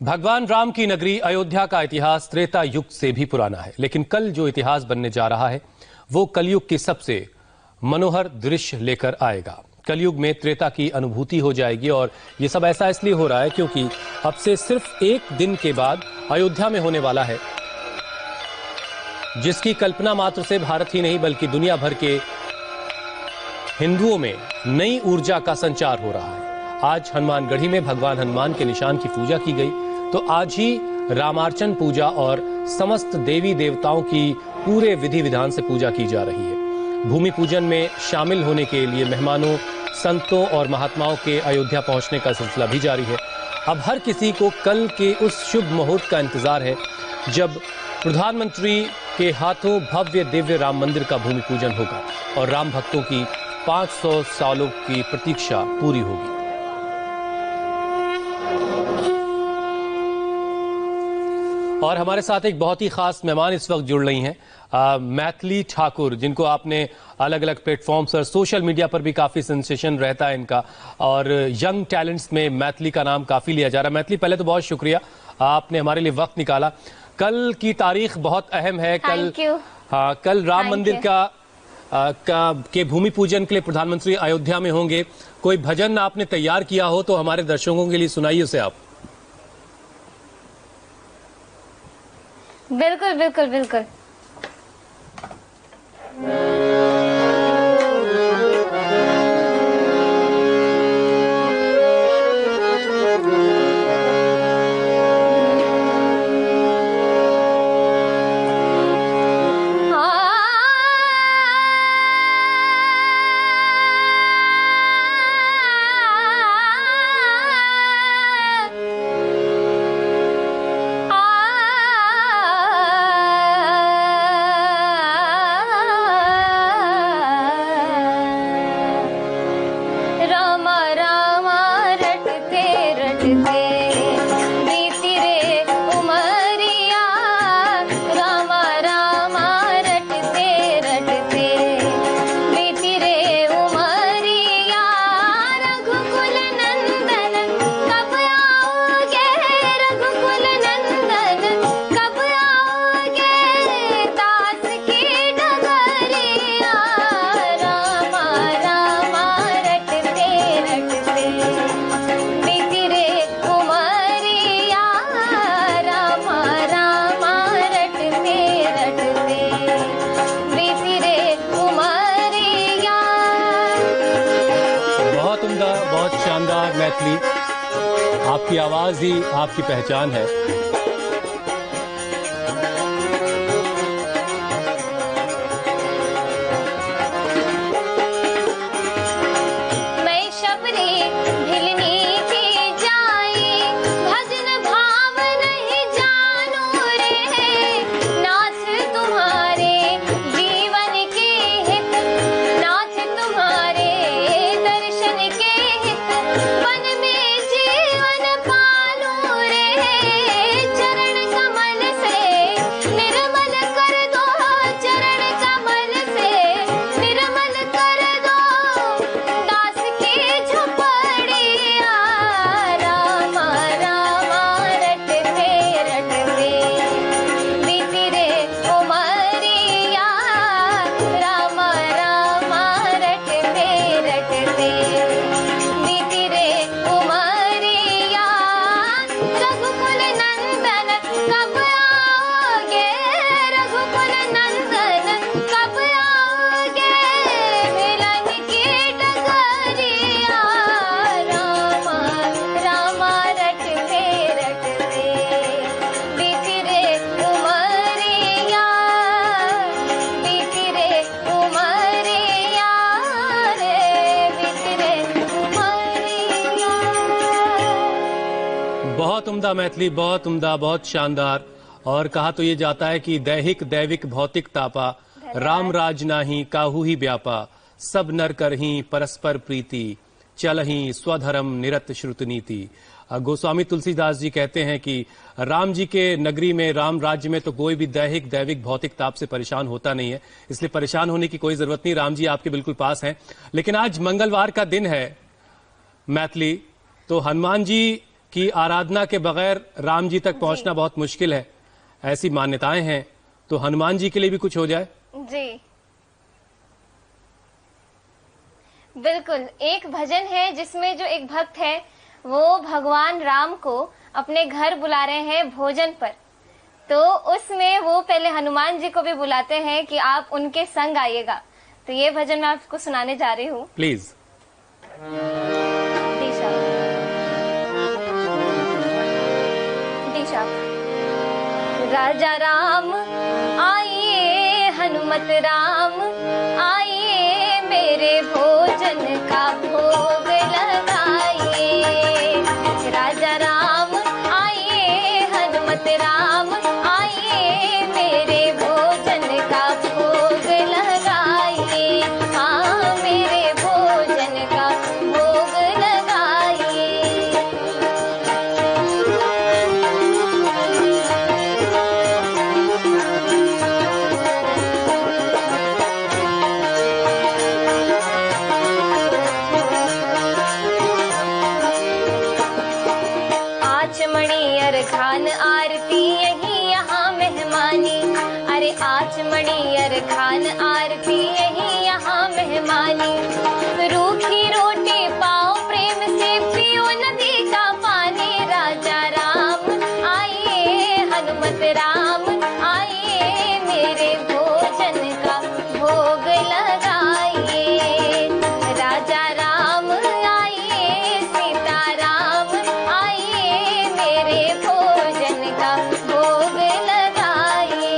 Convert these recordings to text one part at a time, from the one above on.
भगवान राम की नगरी अयोध्या का इतिहास त्रेता युग से भी पुराना है, लेकिन कल जो इतिहास बनने जा रहा है वो कलयुग की सबसे मनोहर दृश्य लेकर आएगा। कलयुग में त्रेता की अनुभूति हो जाएगी और ये सब ऐसा इसलिए हो रहा है क्योंकि अब से सिर्फ एक दिन के बाद अयोध्या में होने वाला है जिसकी कल्पना मात्र से भारत ही नहीं बल्कि दुनिया भर के हिंदुओं में नई ऊर्जा का संचार हो रहा है। आज हनुमानगढ़ी में भगवान हनुमान के निशान की पूजा की गई, तो आज ही रामार्चन पूजा और समस्त देवी देवताओं की पूरे विधि विधान से पूजा की जा रही है। भूमि पूजन में शामिल होने के लिए मेहमानों, संतों और महात्माओं के अयोध्या पहुंचने का सिलसिला भी जारी है। अब हर किसी को कल के उस शुभ मुहूर्त का इंतजार है जब प्रधानमंत्री के हाथों भव्य दिव्य राम मंदिर का भूमि पूजन होगा और राम भक्तों की 500 सालों की प्रतीक्षा पूरी होगी। और हमारे साथ एक बहुत ही खास मेहमान इस वक्त जुड़ रही हैं, मैथिली ठाकुर, जिनको आपने अलग अलग प्लेटफॉर्म्स और सोशल मीडिया पर भी काफी सेंसेशन रहता है इनका, और यंग टैलेंट्स में मैथिली का नाम काफी लिया जा रहा है। मैथिली, पहले तो बहुत शुक्रिया, आपने हमारे लिए वक्त निकाला। कल की तारीख बहुत अहम है। कल राम मंदिर के भूमि पूजन के लिए प्रधानमंत्री अयोध्या में होंगे। कोई भजन आपने तैयार किया हो तो हमारे दर्शकों के लिए सुनाइए उसे आप। बिल्कुल बिल्कुल बिल्कुल। बहुत शानदार मैथिली, आपकी आवाज ही आपकी पहचान है। बहुत उम्दा मैथिली, बहुत उम्दा, बहुत शानदार। और कहा तो ये जाता है कि दैहिक दैविक भौतिक तापा, राम राज नाही काहू ही व्यापा, सब नर करही परस्पर प्रीति, चलही स्वधर्म निरत श्रुत नीति। गोस्वामी तुलसीदास जी कहते हैं कि राम जी के नगरी में, राम राज्य में तो कोई भी दैहिक दैविक भौतिक ताप से परेशान होता नहीं है, इसलिए परेशान होने की कोई जरूरत नहीं। राम जी आपके बिल्कुल पास हैं। लेकिन आज मंगलवार का दिन है मैथिली, तो हनुमान जी कि आराधना के बगैर राम जी तक पहुंचना बहुत मुश्किल है, ऐसी मान्यताएं हैं, तो हनुमान जी के लिए भी कुछ हो जाए। जी बिल्कुल, एक भजन है जिसमें जो एक भक्त है वो भगवान राम को अपने घर बुला रहे हैं भोजन पर, तो उसमें वो पहले हनुमान जी को भी बुलाते हैं कि आप उनके संग आइएगा। तो ये भजन मैं आपको सुनाने जा रही हूँ। प्लीज। दिशा दिशा। राजा राम आइए, हनुमत राम आइए, मेरे भोजन का भोग लगाइए। राजा राम आइए, हनुमत राम आइए, मेरे भोजन का भोग लगाइए। हाँ, मेरे भोजन का भोग लगाइए। आचमणी अरखान आरती यही यहाँ मेहमानी, अरे आचमणी अरखान आरती यही यहाँ मेहमानी। रूखी रोटी पाओ प्रेम से, पियो नदी का पानी। राजा राम आइए, हनुमत राम आइए, मेरे भोजन का भोग लगाइए। राजा राम आइए, सीता राम आइए, मेरे भोजन का भोग लगाइए।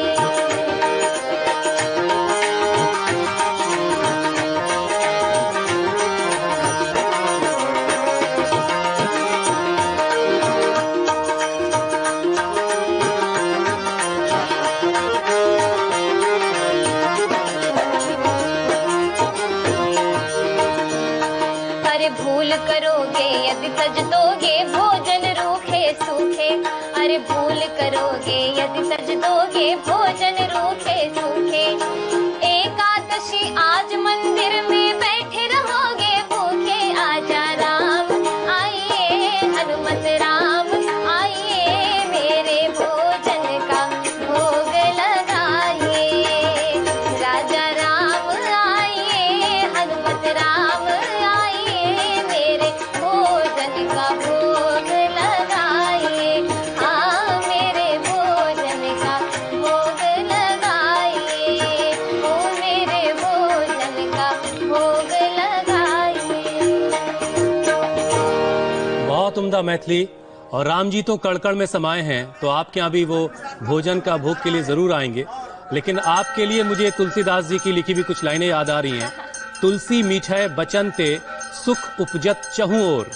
अरे भूल करोगे यदि तज दोगे, भोजन रूखे सूखे। अरे भूल करोगे यदि तज दोगे, भोजन रूखे सूखे। एकादशी आज मंदिर में बैठे रहोगे भूखे। आजा राम आइए, हनुमत राम आइए, मेरे भोजन का भोग लगाइए। राजा राम आइए, हनुमत राम आइए, मेरे भोजन का भोग लगाइए। हाँ, मेरे भोजन का भोग लगाइए। ओ मेरे भोजन का भोग लगाइए। बहुत उम्दा मैथिली। और राम जी तो कड़कड़ में समाये हैं, तो आपके यहाँ भी वो भोजन का भोग के लिए जरूर आएंगे। लेकिन आपके लिए मुझे तुलसीदास जी की लिखी भी कुछ लाइनें याद आ रही हैं। तुलसी मीठै बचन ते, सुख उपजत चहुँ ओर।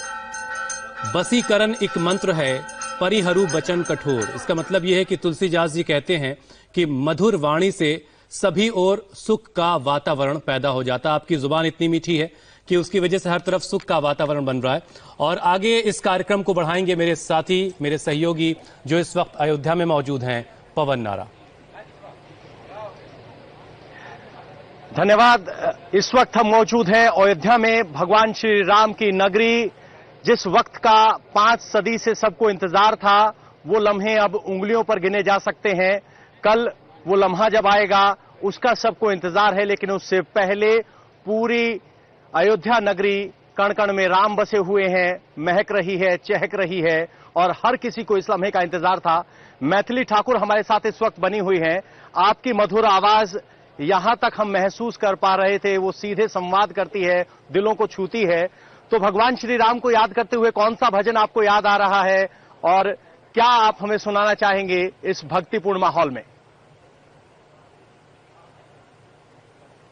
बसीकरण एक मंत्र है, परिहरू बचन कठोर। इसका मतलब यह है कि तुलसीदास जी कहते हैं कि मधुर वाणी से सभी ओर सुख का वातावरण पैदा हो जाता। आपकी जुबान इतनी मीठी है कि उसकी वजह से हर तरफ सुख का वातावरण बन रहा है। और आगे इस कार्यक्रम को बढ़ाएंगे मेरे साथी, मेरे सहयोगी जो इस वक्त अयोध्या में मौजूद हैं, पवन नारा। धन्यवाद। इस वक्त हम मौजूद हैं अयोध्या में, भगवान श्री राम की नगरी। जिस वक्त का 5 सदी से सबको इंतजार था, वो लम्हे अब उंगलियों पर गिने जा सकते हैं। कल वो लम्हा जब आएगा उसका सबको इंतजार है, लेकिन उससे पहले पूरी अयोध्या नगरी कण कण में राम बसे हुए हैं, महक रही है, चहक रही है और हर किसी को इस लम्हे का इंतजार था। मैथिली ठाकुर हमारे साथ इस वक्त बनी हुई हैं। आपकी मधुर आवाज यहां तक हम महसूस कर पा रहे थे, वो सीधे संवाद करती है, दिलों को छूती है। तो भगवान श्री राम को याद करते हुए कौन सा भजन आपको याद आ रहा है और क्या आप हमें सुनाना चाहेंगे इस भक्तिपूर्ण माहौल में?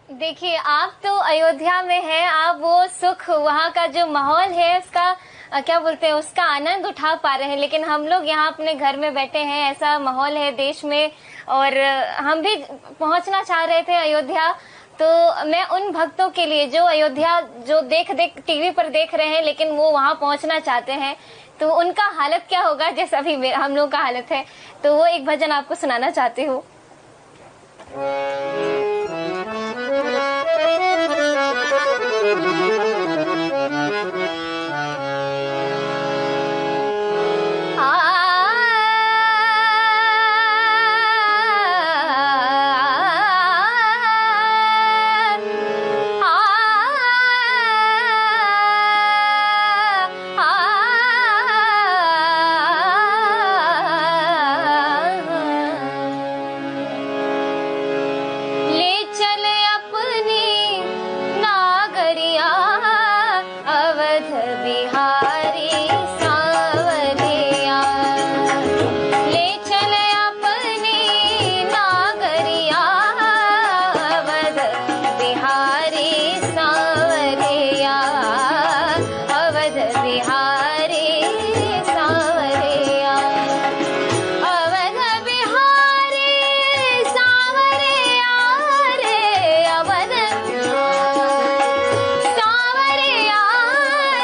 देखिए, आप तो अयोध्या में हैं, आप वो सुख, वहाँ का जो माहौल है उसका क्या बोलते हैं, उसका आनंद उठा पा रहे हैं। लेकिन हम लोग यहाँ अपने घर में बैठे हैं, ऐसा माहौल है देश में और हम भी पहुँचना चाह रहे थे अयोध्या। तो मैं उन भक्तों के लिए जो अयोध्या जो देख टीवी पर देख रहे हैं लेकिन वो वहाँ पहुँचना चाहते हैं, तो उनका हालत क्या होगा जैसा अभी हम लोग का हालत है। तो वो एक भजन आपको सुनाना चाहती हूँ। बिहारी सांवरिया, ले चले अपनी नागरिया, अवध बिहारी सांवरिया, अवध बिहारी सांवरिया, अवध बिहारी सांवरिया रे, अवध सांवरिया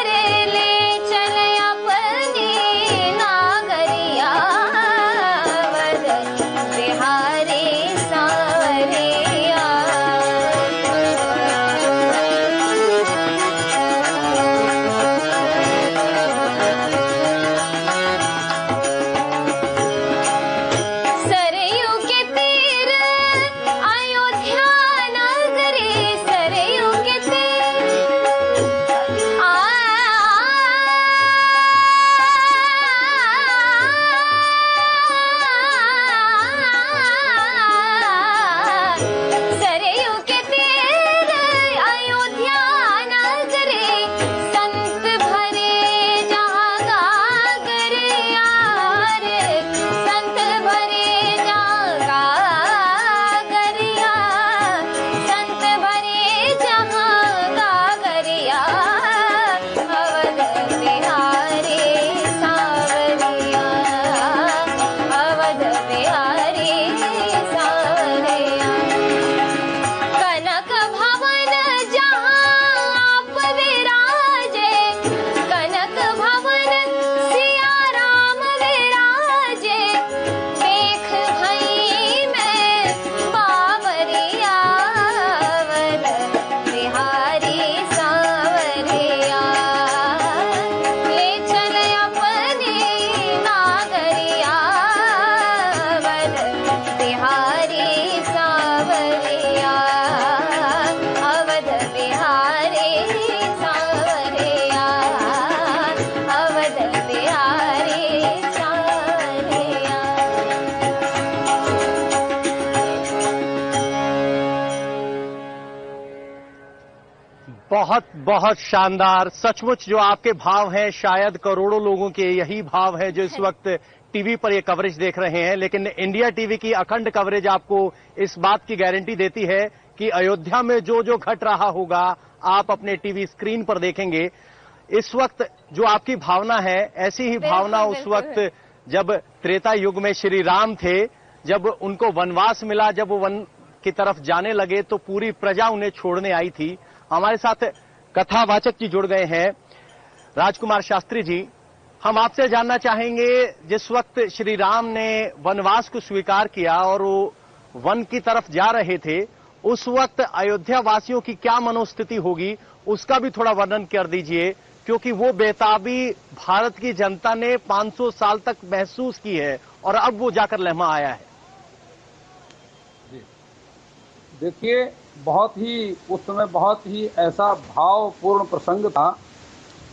रे, ले चले अपनी नागरिया, अवध बिहारी सांवरिया। सरयू के तीर अयोध्या नगरी, सरयू के तीर सरयू के तीर अयोध्या नगरी, संत भरे जहाँ गागरिया रे, संत भरे जहाँ गागरिया, संत भरे जहाँ गागरिया, अवध बिहारी सांवरिया, अवध बिहारी सांवरिया। कनक भवन जहाँ आप विराजे, कनक भवन सिया राम विराजे, देख भई मैं बावरिया, अवध बिहारी सांवरिया, ले चले अपनी नागरिया, अवध बिहारी सांवरिया, अवध बिहारी सांवरिया, अवध बिहारी सांवरिया। बहुत बहुत शानदार, सचमुच जो आपके भाव हैं, शायद करोड़ों लोगों के यही भाव है जो इस वक्त टीवी पर ये कवरेज देख रहे हैं। लेकिन इंडिया टीवी की अखंड कवरेज आपको इस बात की गारंटी देती है कि अयोध्या में जो जो घट रहा होगा आप अपने टीवी स्क्रीन पर देखेंगे। इस वक्त जो आपकी भावना है, ऐसी ही भावना उस वक्त जब त्रेता युग में श्री राम थे, जब उनको वनवास मिला, जब वो वन की तरफ जाने लगे तो पूरी प्रजा उन्हें छोड़ने आई थी। हमारे साथ कथावाचक जी जुड़ गए हैं, राजकुमार शास्त्री जी। हम आपसे जानना चाहेंगे, जिस वक्त श्री राम ने वनवास को स्वीकार किया और वो वन की तरफ जा रहे थे, उस वक्त अयोध्या वासियों की क्या मनोस्थिति होगी, उसका भी थोड़ा वर्णन कर दीजिए, क्योंकि वो बेताबी भारत की जनता ने 500 साल तक महसूस की है और अब वो जाकर लम्हा आया है। देखिए, बहुत ही उस समय बहुत ही ऐसा भावपूर्ण प्रसंग था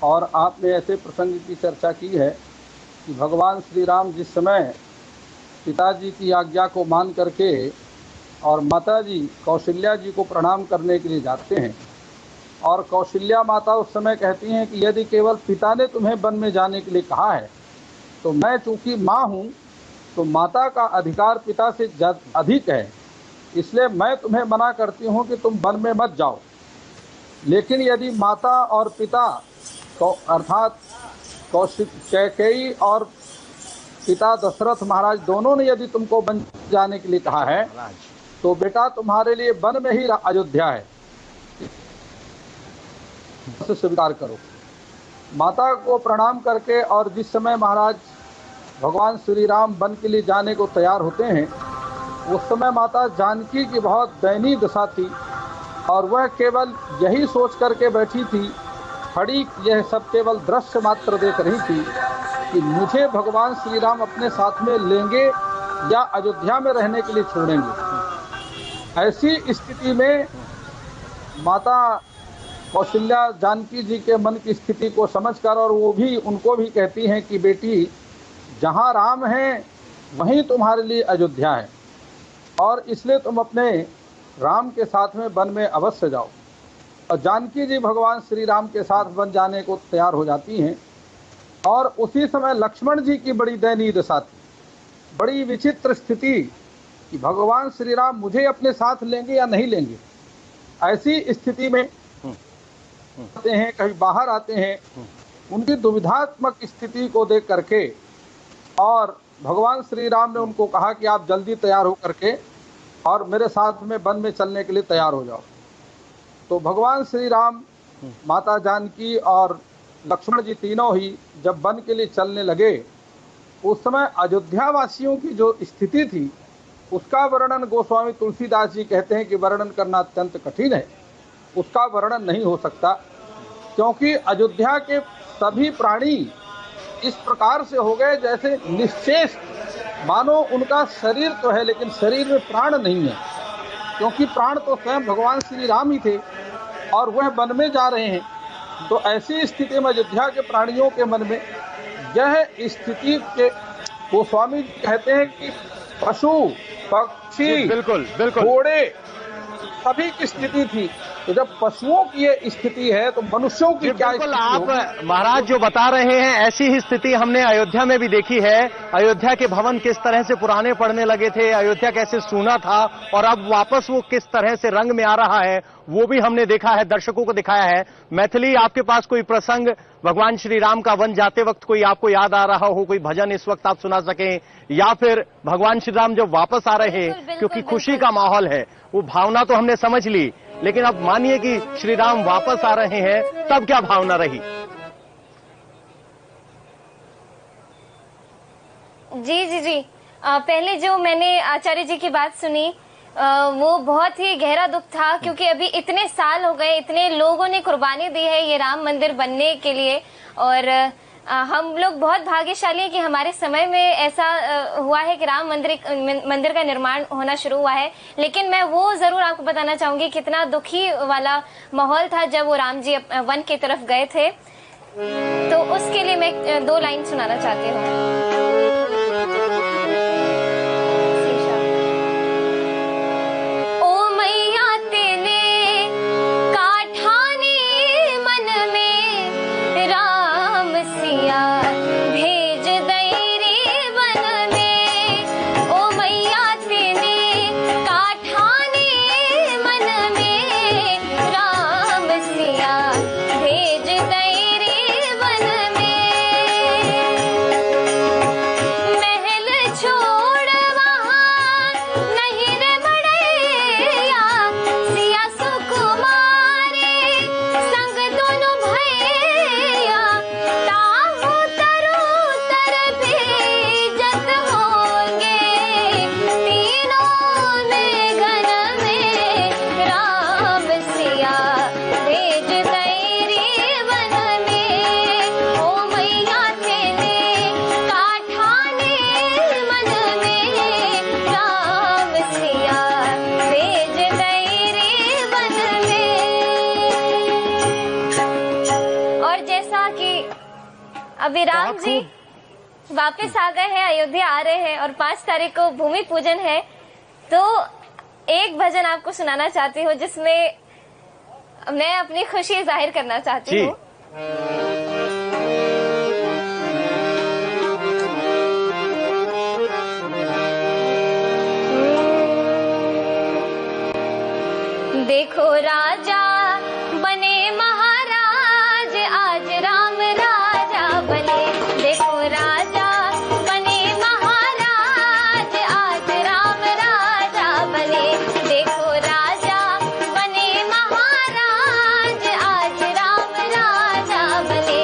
और आपने ऐसे प्रसंग की चर्चा की है कि भगवान श्री राम जिस समय पिताजी की आज्ञा को मान करके और माताजी कौशल्या जी को प्रणाम करने के लिए जाते हैं और कौशल्या माता उस समय कहती हैं कि यदि केवल पिता ने तुम्हें वन में जाने के लिए कहा है तो मैं चूंकि माँ हूँ तो माता का अधिकार पिता से अधिक है, इसलिए मैं तुम्हें मना करती हूँ कि तुम वन में मत जाओ। लेकिन यदि माता और पिता अर्थात कैकेयी और पिता दशरथ महाराज दोनों ने यदि तुमको वन जाने के लिए कहा है तो बेटा तुम्हारे लिए वन में ही अयोध्या है, स्वीकार करो। माता को प्रणाम करके और जिस समय महाराज भगवान श्री राम वन के लिए जाने को तैयार होते हैं, उस समय माता जानकी की बहुत दयनीय दशा थी और वह केवल यही सोच करके बैठी थी, खड़ी यह सब केवल दृश्य मात्र देख रही थी कि मुझे भगवान श्री राम अपने साथ में लेंगे या अयोध्या में रहने के लिए छोड़ेंगे। ऐसी स्थिति में माता कौशल्या जानकी जी के मन की स्थिति को समझकर और वो भी उनको भी कहती हैं कि बेटी, जहाँ राम है वहीं तुम्हारे लिए अयोध्या है और इसलिए तुम अपने राम के साथ में वन में अवश्य जाओ। और जानकी जी भगवान श्री राम के साथ वन जाने को तैयार हो जाती हैं। और उसी समय लक्ष्मण जी की बड़ी दयनीय दशा थी, बड़ी विचित्र स्थिति कि भगवान श्री राम मुझे अपने साथ लेंगे या नहीं लेंगे। ऐसी स्थिति में आते हैं, कभी बाहर आते हैं। उनकी दुविधात्मक स्थिति को देख करके और भगवान श्री राम ने उनको कहा कि आप जल्दी तैयार हो करके और मेरे साथ में वन में चलने के लिए तैयार हो जाओ। तो भगवान श्री राम, माता जानकी और लक्ष्मण जी तीनों ही जब वन के लिए चलने लगे, उस समय अयोध्या वासियों की जो स्थिति थी उसका वर्णन गोस्वामी तुलसीदास जी कहते हैं कि वर्णन करना अत्यंत कठिन है, उसका वर्णन नहीं हो सकता। क्योंकि अयोध्या के सभी प्राणी इस प्रकार से हो गए जैसे निश्चेष, मानो उनका शरीर तो है लेकिन शरीर में प्राण नहीं है, क्योंकि प्राण तो स्वयं भगवान श्री राम ही थे और वह वन में जा रहे हैं। तो ऐसी स्थिति में अयोध्या के प्राणियों के मन में यह स्थिति के गोस्वामी कहते हैं कि पशु पक्षी बिल्कुल बिल्कुल घोड़े सभी की स्थिति थी। तो जब पशुओं की ये स्थिति है तो मनुष्यों की क्या बिल्कुल स्थिति आप होगी? महाराज जो बता रहे हैं ऐसी ही स्थिति हमने अयोध्या में भी देखी है। अयोध्या के भवन किस तरह से पुराने पड़ने लगे थे, अयोध्या कैसे सूना था और अब वापस वो किस तरह से रंग में आ रहा है, वो भी हमने देखा है, दर्शकों को दिखाया है। मैथिली, आपके पास कोई प्रसंग भगवान श्री राम का वन जाते वक्त कोई आपको याद आ रहा हो, कोई भजन इस वक्त आप सुना सकें, या फिर भगवान श्री राम जब वापस आ रहे हैं क्योंकि खुशी का माहौल है, वो भावना तो हमने समझ ली, लेकिन अब मानिए कि श्री राम वापस आ रहे हैं, तब क्या भावना रही? जी। पहले जो मैंने आचार्य जी की बात सुनी वो बहुत ही गहरा दुख था, क्योंकि अभी इतने साल हो गए, इतने लोगों ने कुर्बानी दी है ये राम मंदिर बनने के लिए। और हम लोग बहुत भाग्यशाली हैं कि हमारे समय में ऐसा हुआ है कि राम मंदिर का निर्माण होना शुरू हुआ है। लेकिन मैं वो जरूर आपको बताना चाहूंगी कितना दुखी वाला माहौल था जब वो राम जी वन की तरफ गए थे। तो उसके लिए मैं 2 लाइन सुनाना चाहती हूँ। अभी राम जी वापस आ गए हैं, अयोध्या आ रहे हैं और 5 तारीख को भूमि पूजन है। तो एक भजन आपको सुनाना चाहती हूँ जिसमें मैं अपनी खुशी जाहिर करना चाहती हूँ। देखो राजा बने महाराज, आज राम राजा बने। देखो राजा बने महाराज, आज राम राजा बने। देखो राजा बने महाराज, आज राम राजा बने।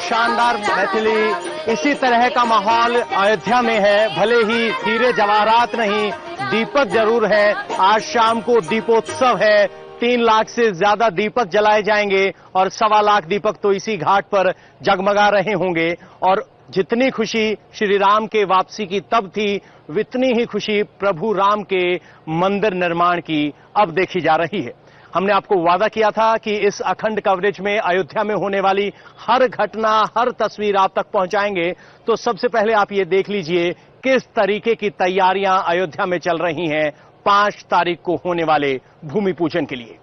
शानदार मैथिली। इसी तरह का माहौल अयोध्या में है, भले ही हीरे जवाहरात नहीं, दीपक जरूर है। आज शाम को दीपोत्सव है, 3 लाख से ज्यादा दीपक जलाए जाएंगे और 1.25 लाख दीपक तो इसी घाट पर जगमगा रहे होंगे। और जितनी खुशी श्री राम के वापसी की तब थी, उतनी ही खुशी प्रभु राम के मंदिर निर्माण की अब देखी जा रही है। हमने आपको वादा किया था कि इस अखंड कवरेज में अयोध्या में होने वाली हर घटना, हर तस्वीर आप तक पहुंचाएंगे। तो सबसे पहले आप ये देख लीजिए किस तरीके की तैयारियां अयोध्या में चल रही हैं 5 तारीख को होने वाले भूमि पूजन के लिए।